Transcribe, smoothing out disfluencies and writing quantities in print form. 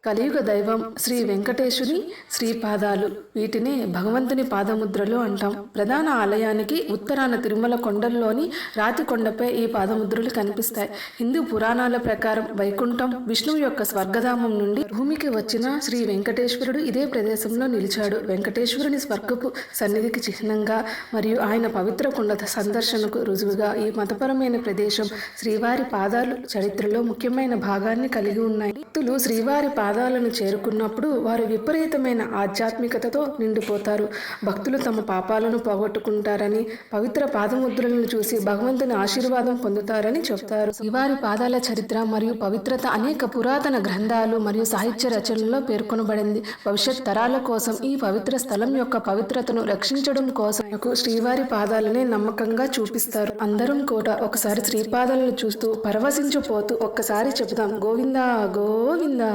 కలియుగ దైవం శ్రీ వెంకటేశుని శ్రీపాదాలు, వీటిని భగవంతుని పాదముద్రలు అంటాం. ప్రధాన ఆలయానికి ఉత్తరాన తిరుమల కొండల్లోని రాతి కొండపై ఈ పాదముద్రలు కనిపిస్తాయి. హిందూ పురాణాల ప్రకారం వైకుంఠం, విష్ణువు యొక్క స్వర్గధామం నుండి భూమికి వచ్చిన శ్రీ వెంకటేశ్వరుడు ఇదే ప్రదేశంలో నిలిచాడు. వెంకటేశ్వరుని స్వర్గపు సన్నిధికి చిహ్నంగా మరియు ఆయన పవిత్ర కొండ సందర్శనకు రుజువుగా ఈ మతపరమైన ప్రదేశం శ్రీవారి పాదాలు చరిత్రలో ముఖ్యమైన భాగాన్ని కలిగి ఉన్నాయి. భక్తులు శ్రీవారి పాదాలను చేరుకున్నప్పుడు వారు విపరీతమైన ఆధ్యాత్మికతతో నిండిపోతారు. భక్తులు తమ పాపాలను పోగొట్టుకుంటారని, పవిత్ర పాదముద్రలను చూసి భగవంతుని ఆశీర్వాదం పొందుతారని చెప్తారు. శ్రీవారి పాదాల చరిత్ర మరియు పవిత్రత అనేక పురాతన గ్రంథాలు మరియు సాహిత్య రచనల్లో పేర్కొనబడింది. భవిష్యత్ తరాల కోసం ఈ పవిత్ర స్థలం యొక్క పవిత్రతను రక్షించడం కోసం శ్రీవారి పాదాలనే నమ్మకంగా చూపిస్తారు. అందరం కూడా ఒకసారి శ్రీపాదాలను చూస్తూ పరవశించిపోతూ ఒక్కసారి చెబుదాం, గోవిందా గోవిందా.